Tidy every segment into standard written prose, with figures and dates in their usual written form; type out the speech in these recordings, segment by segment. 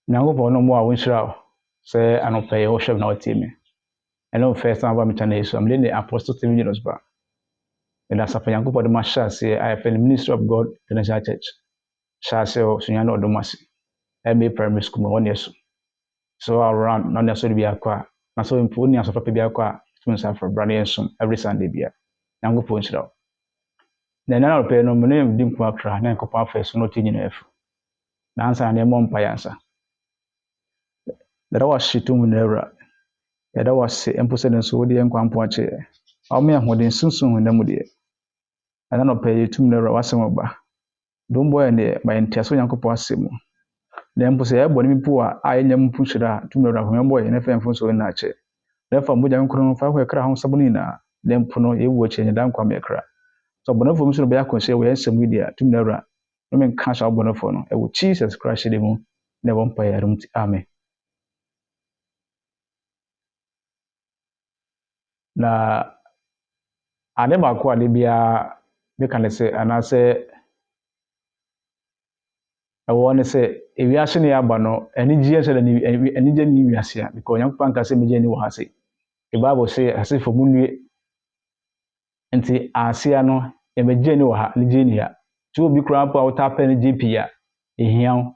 Nyankopɔn no mo a wonhyira wo sɛ anɔpa yi wohwɛ na wotie me. Ɛno first time ba me channel so am the Apostle Stephen Jonas ba. And as a Nyankopɔn de ma hyɛ ase I feel Ministry of God International Church. Hyɛ ase o sunya na ɔdom ase. MA primary school ma wɔne so. So around na ne so de bi akɔ a na so mpo ni asɔfo pa bi akɔ a tumi nsa for brand ensum every Sunday bia. Nyankopɔn hyira wo. Na na ɔpɛ no mo ne di nkwa kra na nkɔpɔ afɛ so no tinyi na afu. Na ansa na ɛmɔ mpa yansa. That was shit to Munera. That was emphasizing so the Enquampoche. I'll me what in soon when them would I don't pay to Munera was some ba. Don't boy and by Intesso Yanko Possimo. The emphasized Bonnie poor, I am Pushra to Munera, remember, and if I'm so in Nache. Therefore, Mujan Crown 5 crown Sabonina, then Puno, you watch and down Quamecra. So Bonafo should be a consider we have some media to Munera. No man cash out Bonafono, I would Jesus crash the moon, never pay a room army. Na ade baako ade bia beka ne se anase ɛwɔ ne se ewiase ne aba no anigye se ni anigye ni wiase a because Nyankopɔn ka se megye ni wɔ ha se the Bible say ase fo munue nti asia no e megye ni wɔ ha anigye ni ha ti obi kura pa wota pa ne GP a ehiaw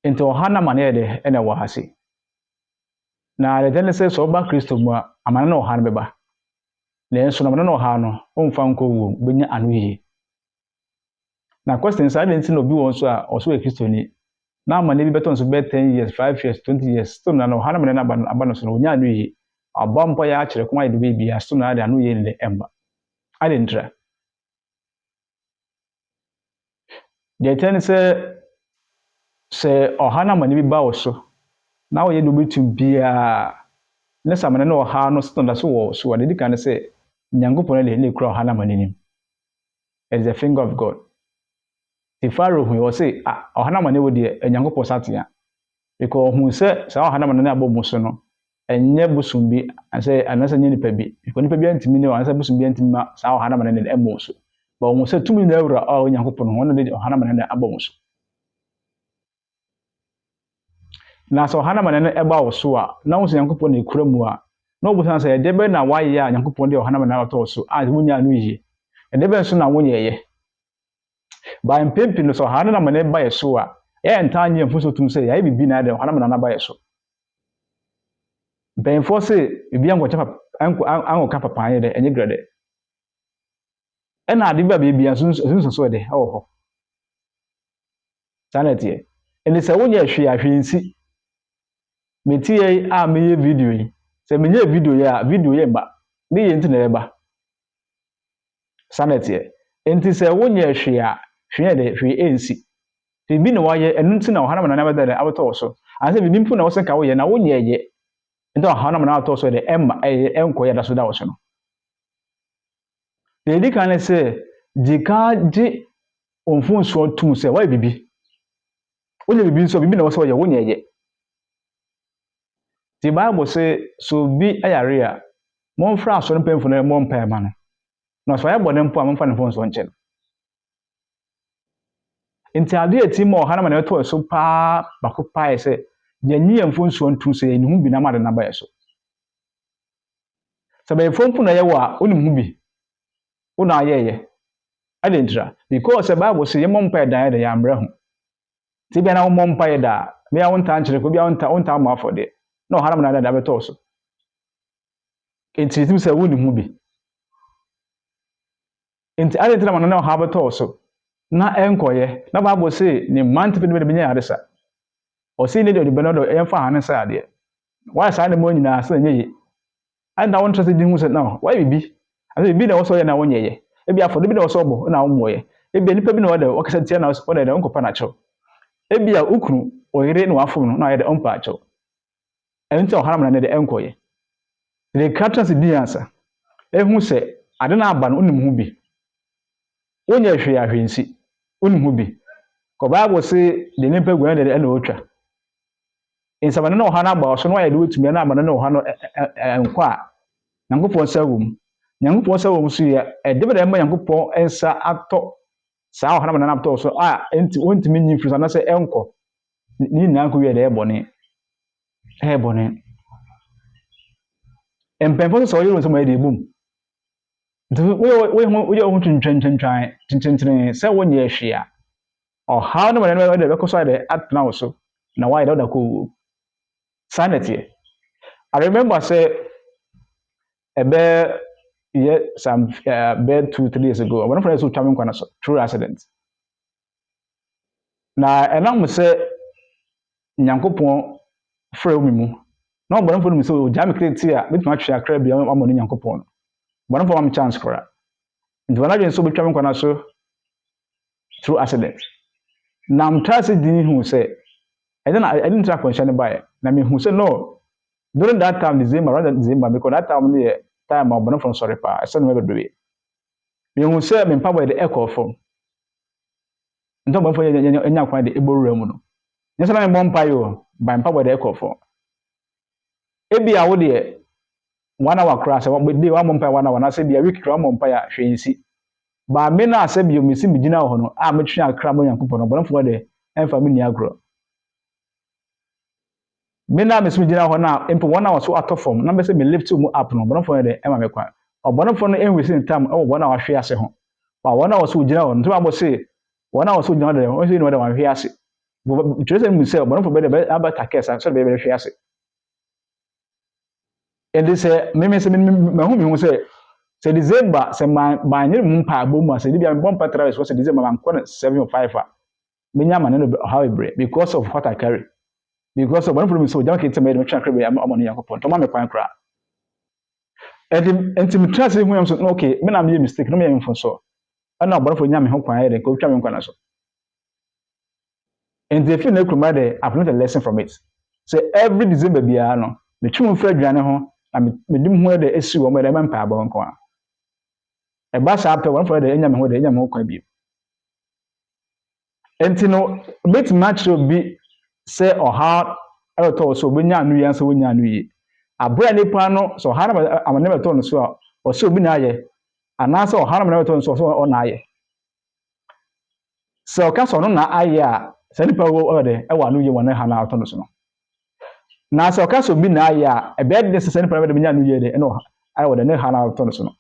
nti ɔha na mane de ene wɔ ha se na the ten says so ba Kristo mu a amana na ɔha no beba na enso na amana na ɔha no ɔmfa nkɔ wo benya anu yi na question say den ti na obi won so a ɔso e Kristo ni na amana bi beton so be 10 years 5 years 20 years still na ɔha na amana na aba no so na onya anu yi abampo ya akere ko ayi de bi a still na ade anu yi ne emba ade ntra the ten say ɔha na amana bi ba wo so na wo ye do bitum bia ne samane na ɔha no stand so wo so de dika ne sɛ Nyankopɔn na le kura ɔha na amana nim it is the finger of God the Pharaoh who was say ɔha na amana wo de Nyankopɔn satia because hu sɛ sa ɔha na amana na abɔ mu so no enye busum bi anse anase nye nipa bi because nipa bi antimi ne anse busum bi antimi ma sa ɔha na amana ne ɛmɔ so ba hu sɛ tumi na awura Nyankopɔn ho na de ɔha na amana na abɔ mu so na so hana manene eba wo so a na wo Nyankopɔn na ekura mu a na obusan sɛ de be na waye a Nyankopɔn de hana manene ato so a munya anu yi de be nso na wo nyeye ba mpempi no so hana na manene ba ye so a enta anye mfuso tum sɛ ya bibi na de hana manene ba ye so ben for sɛ bibi anko chapa anko ka papa anye de enye grade ɛna ade ba bibi anso so de ɛwɔ hɔ sanete ene sɛ wo nye hwe ahwensi metie a meye video yi se menye video ya video ye ba ne ye nti na eba sanete enti se wonye hwe a hwe de hwe ensi bibi ne waye enu nti na ohana manana beda de abeto so anse bibi mpu na wo se ka wo ye na wonye ye enti ohana manana abeto so de emma enko ye da so da wo so no dedi kan se jika ji onfun so tum se wa bibi wonye bibi nso bibi na wo se wo ye wonye ye the Bible say so bi ayare a mon fra aso no pemfo no mon pa ma no na so ya bode mpo a mon fa ne fon so nche nti ade ati mo hana ma na to so pa bako pa se nyanyi emfo so ntu se ni hu bi na ma de na ba so sabe fompo na ye wa oni hu bi una ayeye ade ntra because the Bible say ye mon pa dan de ya mra hu ti bi na wo mon pa ye da me ya wonta nchire ko bi ya wonta ma afode no hana manana da beto so enti tim se woni hu bi enti ade tira manana ha beto so na enkoye na Bible say ni mante pe de benya adesa o say ne de benodo emfa hanen sa ade why sa ne mo nyina sa nyeye anda won trust di hu se na why bibi ade bibi na wo so ye na wo nyeye e bi afọ de bi na wo so bo na wo moye e bi nipa bi na wo de wo kasa tia na wo de nkopa na chew e bi a ukunu oyire na wafo no na ye de ompa chew enti ohana manana de enkoye the captain's biansa ehu se ade na aba no onim hu bi wonya hwe ahwensi onim hu bi ko Bible say de nipa gwan de na otwa insama na ohana aba so no ya de wetumi na aba na ohana enko a Nyankopɔn sa wom so ya de be de ma Nyankopɔn ensa atɔ saa ɔhana ma nanam tɔɔ so a enti wontumi nyi mfiri so anasɛ ɛnkɔ ne nyinaa kɔ wie de ɛyɛ bɔne mpɛmfo so sɛ ɔyɛ nsɛm ayɛ de ebom nti woyɛ ho twintwintwintwan sɛ wonyɛ hwee a ɔhaw no ma nanam de bɛkɔ so ayɛ atena wo so na wayɛ dɛ ɔda kɔ wuo saa na ɛteɛ I remember sɛ ɛbɛyɛ some bɛyɛ 2-3 years ago ɔbɛno fana so twa me nkwa no so through accident na ɛnam sɛ nyankopɔn frɛ wo mu na ɔbɔnefo no mu sɛ ɔgyaa me kreti a bɛtumi atwe akra bia ama no nyankopɔn no bɔnefo ma me chance kora nti wɔn adwene sɛ ɔbɛtwa me nkwa no so through accident na mtaa sɛ di hu sɛ ɛde ntra akwanhyia no baeɛ na mehu sɛ no during that time December because that time no yɛ time a ɔbɔnefo no sɔre paa ɛsɛ no bebree mehu sɛ me mpaboa de ɛkɔ fam nti ɔbɔnefo nya kwan de ɛbɔwura mu no nyɛ sɛ na memmɔ mpaeɛ o ba mpaboa de ɛkɔ fam ebi a wo deɛ 1 hour koraa sɛ de wa mmɔ mpaeɛ 1 hour na sɛ bia week koraa mmɔ mpaeɛ a hwɛ nsi ba me na sɛ bio mesi megyina hɔ no a metwe akra mo nyankopɔn no ɔbɔnefo de ɛmfa me ni agorɔ me na mesi megyina hɔ na mpo 1 hour so atɔ fam na mbɛsɛ me lift mu up no ɔbɔnefo de ɛma me kwan ɔbɔnefo no ɛnwesi ntam ɛwɔ 1 hour hwe ase ho ba 1 hour so gyina hɔ no nti abɔ se 1 hour so gyina hɔ de ɔnso ni wɔ de wɔn hwe ase twere sɛ mu sɛ ɔbɔnefo bɛ de aba takɛsa sɛ de bɛ hwe ase ɛde sɛ mehu sɛ December sɛ manyere mu mpa abɔ mu a sɛ de bia mbɔ mpa travis sɛ December mankɔ no 7 or 5 a menya ma ne no how ebrɛ because of what I carry because of ɔbɔnefo no mu sɛ ɔgya me kete ma de metwa akra bia ama no nyankopɔn tɔma me kwan koraa ɛnti metra sɛ hu yam so no okay me na meyɛ mistake no meyɛ mfo ɛna ɔbɔnefo nya me ho kwan ayɛ de nka ɔtwa me nkwa na so ɛnti efi na kuruma de I've learned a lesson from it so every December biara no metwi mu mfra aduane ho na medi mu ho de esi wɔ mo de mpa abɔ nko a ɛba saa pɛ ɔbɔnefo de nya me ho kwan bi ɛnti no betumi akyerɛ obi sɛ ɔha ɛtɔ so obenya anu yɛ nso wonya anu yie abura nipa no so ɔha na amane bɛtɔ no so a ɔsɛ obi na ayɛ anaasɛ ɔha na amane bɛtɔ no so ɔsɛ ɔna ayɛ sɛ ɔka sɛ ɔno na ayɛ a sɛ nipa wɔ de ɛwɔ anu yɛ wɔ ne ha na ɔtɔ no so no na sɛ ɔka sɛ obi na ayɛ a ɛbɛyɛ de sɛ nipa bɛde benya anu yɛ de ɛna ayɛ wɔ de ne ha na ɔtɔ no so no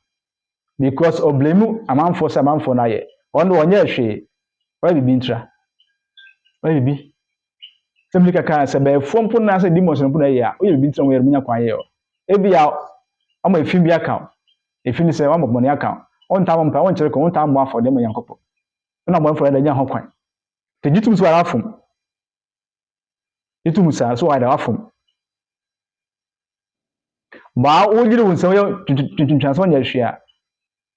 because ɔblame amanfo sɛ amanfo na ayɛ ɔno ɔnyɛ hwee ɔyɛ bibi ntra ɔyɛ bibi sɛmli kaka sɛ bɛyɛfoɔ mpo na sɛ demons mpo na yɛ a ɔyɛ bibi ntra wɔyɛ munya kwan yɛ ebi a ɔma efi bi aka efi ni sɛ ɔma bɔne aka ɔntam mpa ɔnkyerɛ kɔ ɔntam mo afɔ de ma yankɔpɔ na bɔne fɔ de nya ho kwan te jitum so ara fom jitum sa so ara afom ba wogire wo nsɛm yɛ twintwintwanso nya hwia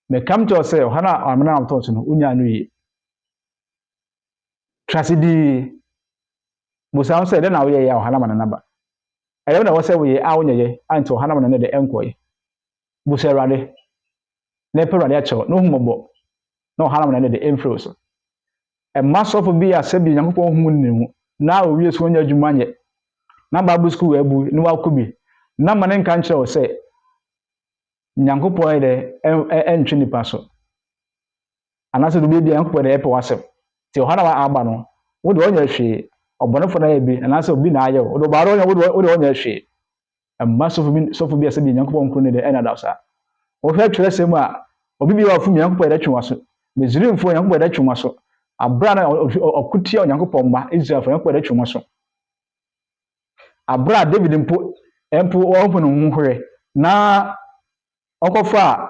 me kam to sɛ ɔhana amana am to so no unya no yi tragedy musa sɛ de na wo yɛ ya ɔhana mana naba ɛyɛ na wo sɛ wo yɛ a wo nyɛ yɛ anti ɔhana mana ne de ɛnkɔyɛ musa awrade na pe awrade akyɛw no humɔbɔ na ɔhana mana ne de ɛmfrɛ so ɛma sɔfo bi a sɛ bi nyankopɔn hu ne mu na owie so nya adwuma nyɛ na bible school abu ne wa kɔ bi na ma ne nka nkyerɛ wo sɛ nyankopɔn de ɛntwe nipa so anaasɛ do bi nyankopɔn de ɛpɛ wasɛm ti ɔhana wa aba no wo de ɔnya hwee ɔbɔnefo na yɛ bi anaasɛ obi na ayɛ wo do baaro ɔnya wo de ɔnya hwee ɛma sɔfo bi a sɛ bi nyankopɔn nkro ne de ɛna da sa wo hwɛ twere sɛm a obi bi wa fu nyankopɔn de twe waso mezrimfo nyankopɔn de twe waso abra na ɔkutia nyankopɔn ma Israel fo nyankopɔn de twe waso abra David mpo ɔmpo no ho hwere na ɔkɔfa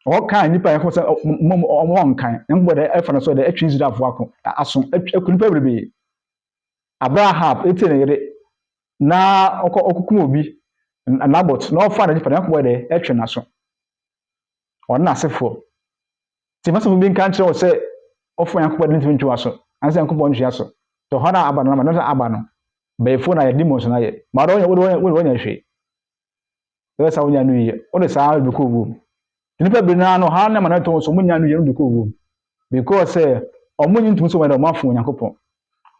ɔkan nipa yɛn sɛ ɔmo nkan nyankopɔn de ɛfa no so de atwe Israel fo ako aso akunipa bebree Abraham eti ne yere na ɔkɔkum obi Nabot na ɔfa ne nipa nyankopɔn de atwe na so ɔno asefo ti maso bi nkan kyerɛ sɛ ɔfo nyankopɔn de ntwe ntwe so anse nyankopɔn ntwe so to hɔna aba no ma no aba no bɛyɛfo na yɛ demons na yɛ ma do wɔnya hwee ɛwɔ sa wonya no yie ɔde saa bi kɔ wom nipa bi na no ha na ma no to so munya no yie no de kɔ wom because ɔmo nyi ntum so ma de ɔmo afo nyankopɔn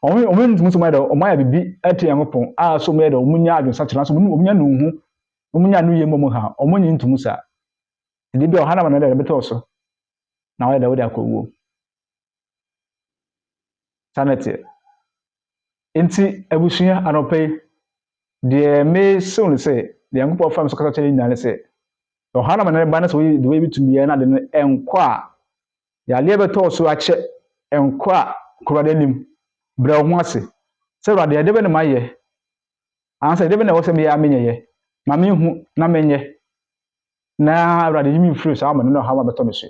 ɔmo ntum so ma de ɔmo ya bibi ɛte nyankopɔn a so ma de ɔmo nya adwensa kyerɛ so ɔmo nya no hu ɔmo nya no yie mo ha ɔmo nyi ntum sa de bi ɔha na ma no de beto so na wɔde akɔ wom sanity enti abusua anope de me so ne se de yankopɔ fam so kasa kyerɛ nyane se ɔhana manane ba na so de we bitumi ya na de enkɔ a ya le beto so akyɛ enkɔ a kurade nim bra ho ase se urade de be ne maye ansa de be na wo se me ya menyɛ ma me hu na menyɛ na urade yimi free so amane no ha ma beto me so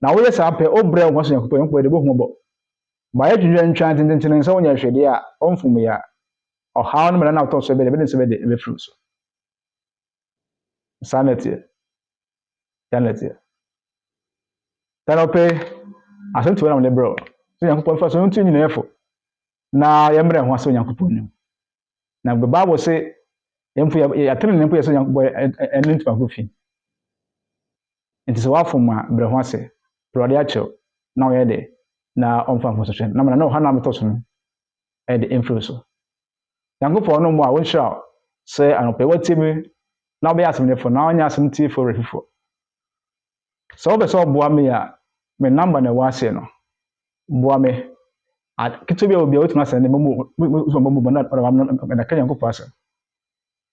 na wo yɛ sa pɛ obra ho so yankopɔ de bo hu bɔ ba yɛ dwudwa ntwa tenten nsa wonya hwede a ɔmfum ya ɔhaw no mena na to so be de nse be de be free so sanity sanity tanope asɛm tuwa na mo bro so yankopɔ fa so ntu nyina efo na yɛmrɛ ho asɛ yankopɔ nim na the Bible say yɛmfu yɛatene ne mpo yɛ so yankopɔ ɛne ntuma ko fi nti sɛ wafom a brɛ ho asɛ prɔde akyɛw na ɔyɛ de na ɔmfa ho so hwɛ na mana na ɔha na metɔ so no ɛde mfiri so yankopɔ no mo a wonhyira sɛ anɔpɛ watimi na ɔbɛyɛ asɛm defo na ɔnyɛ asɛm tiefo refifo sɛ wobɛ sɛ ɔboa me a me number na ɛwɔ ase no boa me ketewa bi a obi a wotumi asɛn ne mo na ka yankopɔ asɛm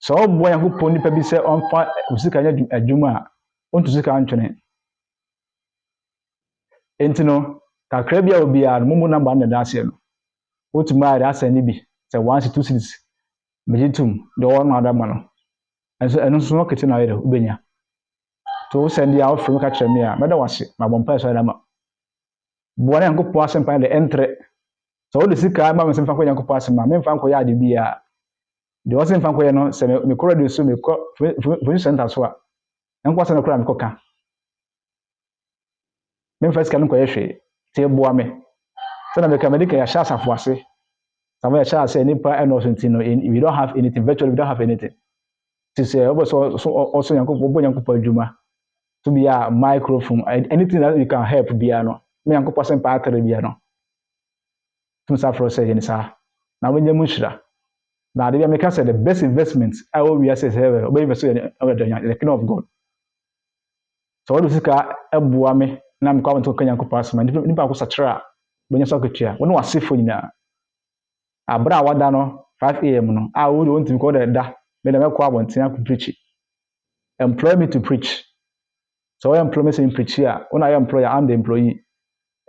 sɛ ɔboa yankopɔ nipa bi sɛ ɔmfa osika nyɛ adwuma a ɔntu sika ntwene enti no kakra bi a obi a no mo number na da ase no wotumi a da asɛn ne bi sɛ 1 2 cities mejitum de ɔno adama no ɛno nso no kete na yɛde ubenya to wo send ya ofre ka kyerɛ me a mɛda wase ma bompa so adama boa na yankopɔ asɛm pa de entre sɛ wo de sika ma me sɛm fa kɔ yankopɔ asɛm ma me mfa nkɔ yɛ ade bi a de wo sɛm fa nkɔ yɛ no sɛ me kɔ de so me kɔ fun center so a yankopɔ asɛm no kora me kɔka me mfa sika no kɔ yɛ hwee te boa me sɛ na me ka medika ya sha asafo ase sama ya sha ase nipa ɛno so ntino we don't have anything virtually we don't have anything say also yankopɔ adwuma to be a microphone anything that you can help bia no me yankopɔ sem pa atere bia no tum sa fro say yenisa na wenya mu hira na de bia me ka say the best investment I will be say obe invest in the kingdom of God so what sika eboa me na me kwa to kan yankopɔ asema nipa ko satra bonya so ketua wo no wasefo nyina abra wada no 5 am no a wo ntimi ko da da me na mekɔ abɔnten akɔ preach employ me to preach so I employ me to preach here when I am employer I'm the employee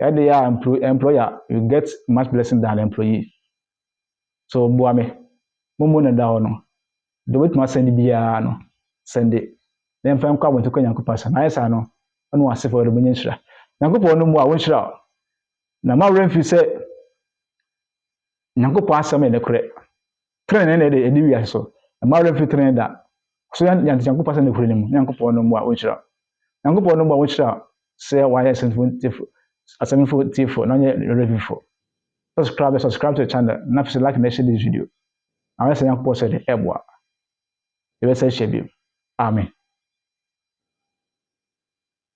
and they are employer you get much blessing than the employee so boa me momo na da no do wit ma send bia no send it then fa nkɔ abɔnten kɔ yankopɔ asa na yesa no ɔno wase for the bonya nhyira yankopɔ no mu a wonhyira na ma remfi sɛ yankopɔ asɛm ne korɛ tren ne de wi aso ma remfi tren da so yankopɔ asɛm ne korɛ ne mu yankopɔ no mu a wonhyira yankopɔ no mu a wonhyira sɛ wayɛ asɛmfo tifo na nyɛ revifo subscribe to the channel na fi like and share this video. I want to say yankopɔ sɛ de ɛboa yɛbɛsɛ hyɛ bio amen.